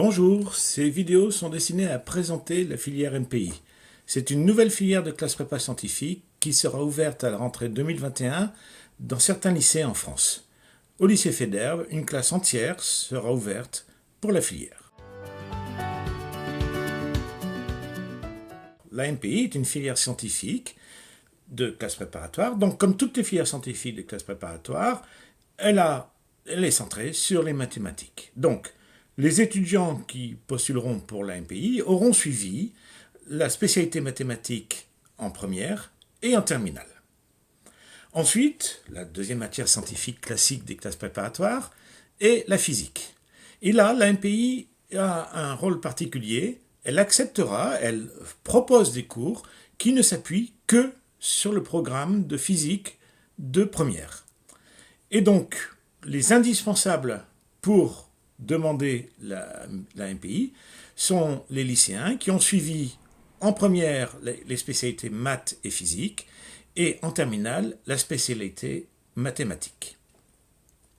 Bonjour, ces vidéos sont destinées à présenter la filière MPI. C'est une nouvelle filière de classe prépa scientifique qui sera ouverte à la rentrée 2021 dans certains lycées en France. Au lycée Faidherbe, une classe entière sera ouverte pour la filière. La MPI est une filière scientifique de classe préparatoire. Donc, comme toutes les filières scientifiques de classe préparatoire, elle est centrée sur les mathématiques. Donc, les étudiants qui postuleront pour la MPI auront suivi la spécialité mathématique en première et en terminale. Ensuite, la deuxième matière scientifique classique des classes préparatoires est la physique. Et là, la MPI a un rôle particulier. Elle acceptera, elle propose des cours qui ne s'appuient que sur le programme de physique de première. Et donc, les indispensables pour demander la MPI sont les lycéens qui ont suivi en première les spécialités maths et physique et en terminale la spécialité mathématiques.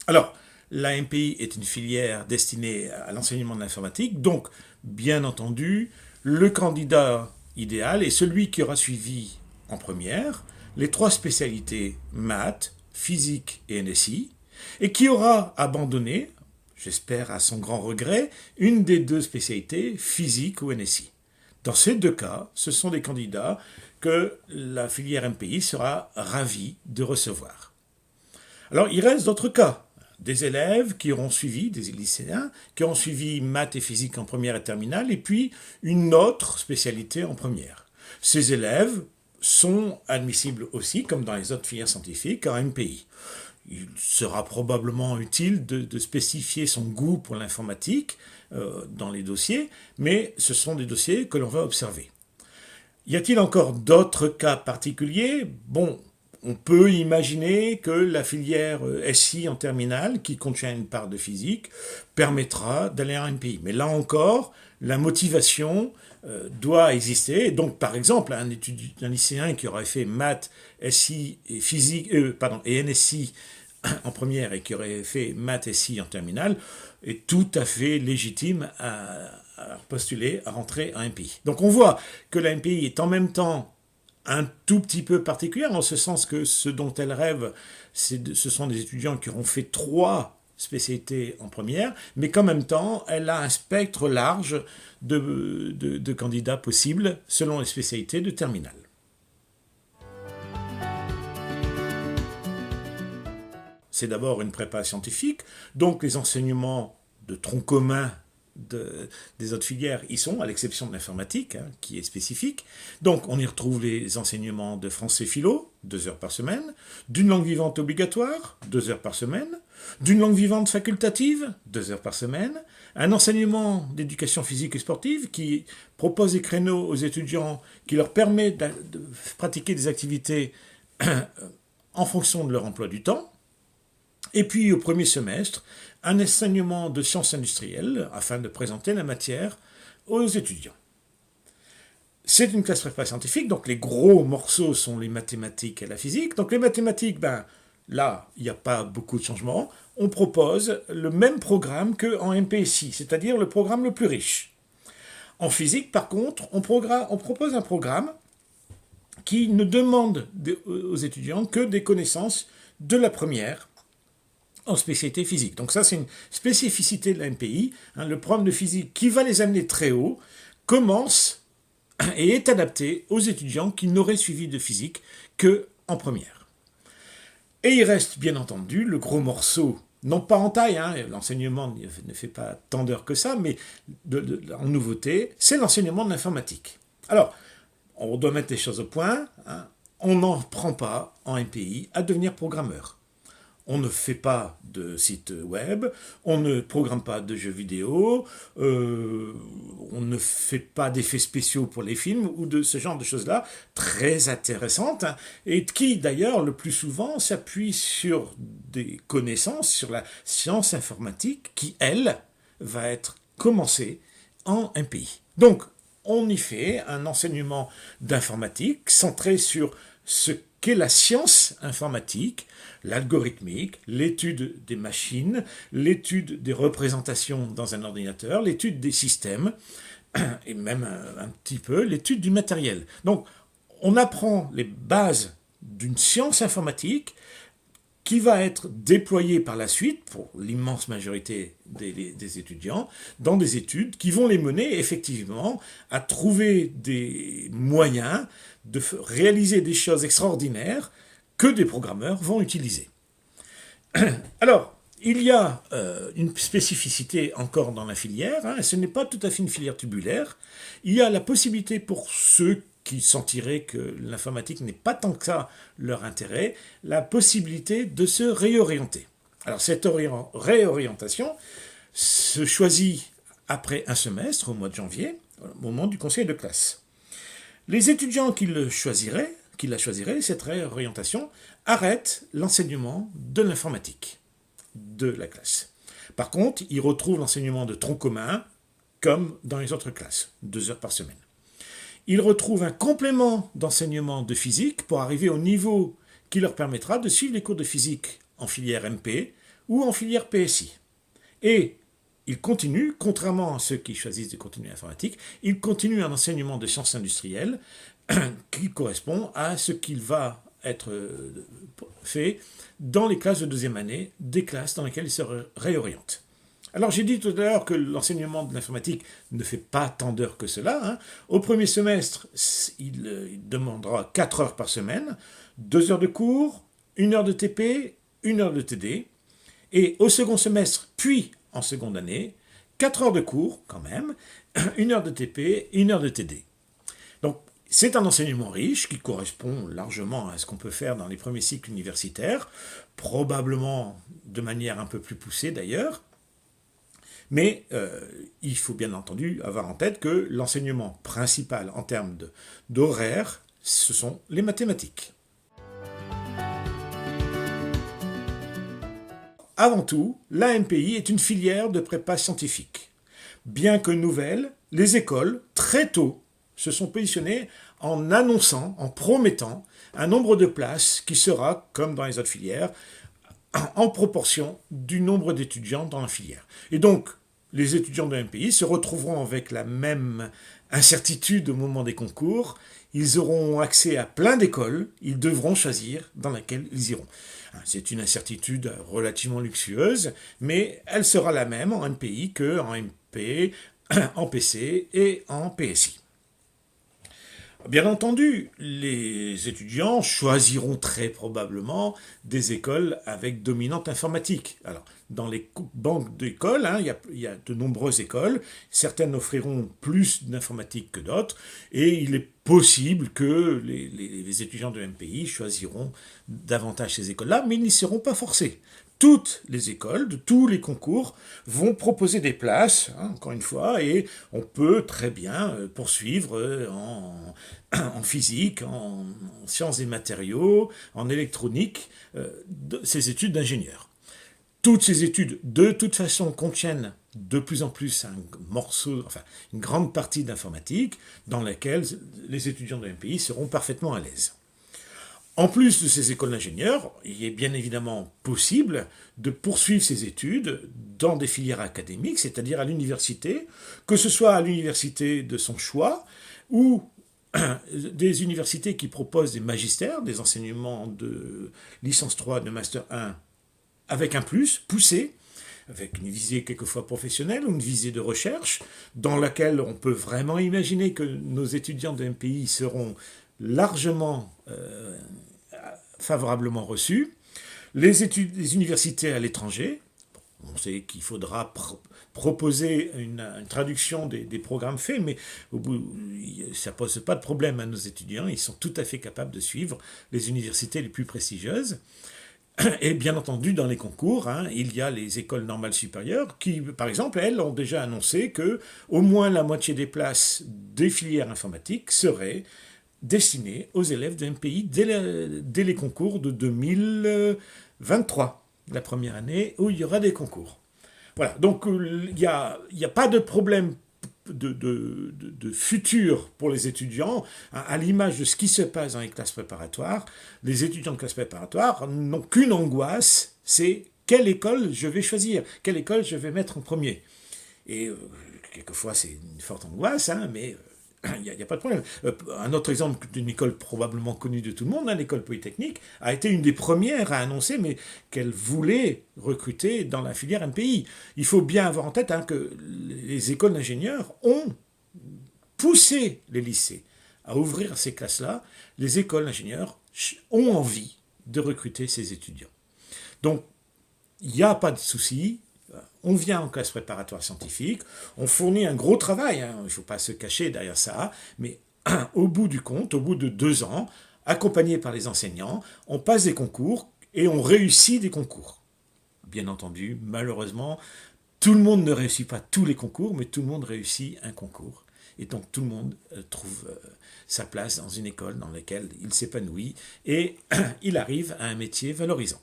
Alors, la MPI est une filière destinée à l'enseignement de l'informatique, donc bien entendu, le candidat idéal est celui qui aura suivi en première les trois spécialités maths, physique et NSI, et qui aura abandonné, j'espère à son grand regret, une des deux spécialités, physique ou NSI. Dans ces deux cas, ce sont des candidats que la filière MPI sera ravie de recevoir. Alors, il reste d'autres cas. Des élèves qui auront suivi, des lycéens, qui auront suivi maths et physique en première et terminale, et puis une autre spécialité en première. Ces élèves sont admissibles aussi, comme dans les autres filières scientifiques, en MPI. Il sera probablement utile de spécifier son goût pour l'informatique dans les dossiers, mais ce sont des dossiers que l'on va observer. Y a-t-il encore d'autres cas particuliers ? Bon, on peut imaginer que la filière SI en terminale, qui contient une part de physique, permettra d'aller en MPI. Mais là encore, la motivation doit exister. Et donc, par exemple, un lycéen qui aurait fait maths, SI et physique, et NSI en première et qui aurait fait maths SI en terminale est tout à fait légitime à postuler, à rentrer en MPI. Donc on voit que la MPI est en même temps un tout petit peu particulière, en ce sens que ce dont elle rêve, ce sont des étudiants qui auront fait 3 spécialités en première, mais qu'en même temps, elle a un spectre large de candidats possibles selon les spécialités de terminale. C'est d'abord une prépa scientifique, donc les enseignements de tronc commun des autres filières y sont, à l'exception de l'informatique, qui est spécifique. Donc on y retrouve les enseignements de français philo, 2 heures par semaine, d'une langue vivante obligatoire, 2 heures par semaine, d'une langue vivante facultative, 2 heures par semaine, un enseignement d'éducation physique et sportive qui propose des créneaux aux étudiants qui leur permet de pratiquer des activités en fonction de leur emploi du temps. Et puis, au premier semestre, un enseignement de sciences industrielles afin de présenter la matière aux étudiants. C'est une classe prépa scientifique, donc les gros morceaux sont les mathématiques et la physique. Donc les mathématiques, là, il n'y a pas beaucoup de changements. On propose le même programme qu'en MPSI, c'est-à-dire le programme le plus riche. En physique, par contre, on propose un programme qui ne demande aux étudiants que des connaissances de la première en spécialité physique. Donc ça, c'est une spécificité de la MPI. Le programme de physique qui va les amener très haut commence et est adapté aux étudiants qui n'auraient suivi de physique qu'en première. Et il reste bien entendu le gros morceau, non pas en taille, l'enseignement ne fait pas tant d'heures que ça, mais en nouveauté, c'est l'enseignement de l'informatique. Alors, on doit mettre les choses au point, on n'en prend pas en MPI à devenir programmeur. On ne fait pas de site web, on ne programme pas de jeux vidéo, on ne fait pas d'effets spéciaux pour les films ou de ce genre de choses-là, très intéressantes, et qui d'ailleurs le plus souvent s'appuient sur des connaissances, sur la science informatique qui, elle, va être commencée en MPI. Donc, on y fait un enseignement d'informatique centré sur ce qu'est la science informatique, l'algorithmique, l'étude des machines, l'étude des représentations dans un ordinateur, l'étude des systèmes, et même un petit peu l'étude du matériel. Donc, on apprend les bases d'une science informatique qui va être déployée par la suite, pour l'immense majorité des étudiants, dans des études qui vont les mener effectivement à trouver des moyens de réaliser des choses extraordinaires que des programmeurs vont utiliser. Alors, il y a une spécificité encore dans la filière, hein, ce n'est pas tout à fait une filière tubulaire. Il y a la possibilité pour ceux qui sentiraient que l'informatique n'est pas tant que ça leur intérêt, la possibilité de se réorienter. Alors cette réorientation se choisit après un semestre, au mois de janvier, au moment du conseil de classe. Les étudiants qui la choisiraient, cette réorientation, arrêtent l'enseignement de l'informatique de la classe. Par contre, ils retrouvent l'enseignement de tronc commun, comme dans les autres classes, 2 heures par semaine. Ils retrouvent un complément d'enseignement de physique pour arriver au niveau qui leur permettra de suivre les cours de physique en filière MP ou en filière PSI. Et ils continuent, contrairement à ceux qui choisissent de continuer l'informatique, ils continuent un enseignement de sciences industrielles qui correspond à ce qu'il va être fait dans les classes de 2e année, des classes dans lesquelles ils se réorientent. Alors j'ai dit tout à l'heure que l'enseignement de l'informatique ne fait pas tant d'heures que cela. Hein. Au premier semestre, il demandera 4 heures par semaine, 2 heures de cours, 1 heure de TP, 1 heure de TD. Et au second semestre, puis en seconde année, 4 heures de cours quand même, 1 heure de TP, 1 heure de TD. Donc c'est un enseignement riche qui correspond largement à ce qu'on peut faire dans les premiers cycles universitaires, probablement de manière un peu plus poussée d'ailleurs. Mais il faut bien entendu avoir en tête que l'enseignement principal en termes d'horaire, ce sont les mathématiques. Avant tout, l'AMPI est une filière de prépa scientifique. Bien que nouvelle, les écoles, très tôt, se sont positionnées en annonçant, en promettant un nombre de places qui sera, comme dans les autres filières, en proportion du nombre d'étudiants dans la filière. Et donc, les étudiants de l'AMPI se retrouveront avec la même incertitude au moment des concours. Ils auront accès à plein d'écoles, ils devront choisir dans laquelle ils iront. C'est une incertitude relativement luxueuse, mais elle sera la même en MPI qu'en MP, en PC et en PSI. Bien entendu, les étudiants choisiront très probablement des écoles avec dominante informatique. Alors, dans les banques d'écoles, hein, il y a de nombreuses écoles. Certaines offriront plus d'informatique que d'autres. Et il est possible que les étudiants de MPI choisiront davantage ces écoles-là, mais ils n'y seront pas forcés. Toutes les écoles, de tous les concours, vont proposer des places, hein, encore une fois, et on peut très bien poursuivre en physique, en sciences des matériaux, en électronique, ces études d'ingénieur. Toutes ces études, de toute façon, contiennent de plus en plus une grande partie d'informatique dans laquelle les étudiants de MPI seront parfaitement à l'aise. En plus de ces écoles d'ingénieurs, il est bien évidemment possible de poursuivre ces études dans des filières académiques, c'est-à-dire à l'université, que ce soit à l'université de son choix ou des universités qui proposent des magistères, des enseignements de licence 3, de master 1, avec un plus poussé, avec une visée quelquefois professionnelle ou une visée de recherche, dans laquelle on peut vraiment imaginer que nos étudiants de MPI seront largement favorablement reçus. Les universités à l'étranger, on sait qu'il faudra proposer une traduction des programmes faits, mais au bout, ça ne pose pas de problème à nos étudiants, ils sont tout à fait capables de suivre les universités les plus prestigieuses. Et bien entendu, dans les concours, hein, il y a les écoles normales supérieures qui, par exemple, elles ont déjà annoncé que au moins la moitié des places des filières informatiques seraient destinées aux élèves de MPI dès les concours de 2023, la première année où il y aura des concours. Voilà, donc il n'y a pas de problème de futur pour les étudiants, à l'image de ce qui se passe dans les classes préparatoires. Les étudiants de classes préparatoires n'ont qu'une angoisse, c'est quelle école je vais choisir, quelle école je vais mettre en premier. Et quelquefois c'est une forte angoisse, hein, mais il n'y a pas de problème. Un autre exemple d'une école probablement connue de tout le monde, hein, l'école polytechnique, a été une des premières à annoncer qu'elle voulait recruter dans la filière MPI. Il faut bien avoir en tête, hein, que les écoles d'ingénieurs ont poussé les lycées à ouvrir ces classes-là. Les écoles d'ingénieurs ont envie de recruter ces étudiants. Donc, il n'y a pas de souci. On vient en classe préparatoire scientifique, on fournit un gros travail, hein, il ne faut pas se cacher derrière ça, mais au bout du compte, au bout de 2 ans, accompagné par les enseignants, on passe des concours et on réussit des concours. Bien entendu, malheureusement, tout le monde ne réussit pas tous les concours, mais tout le monde réussit un concours. Et donc tout le monde trouve sa place dans une école dans laquelle il s'épanouit et il arrive à un métier valorisant.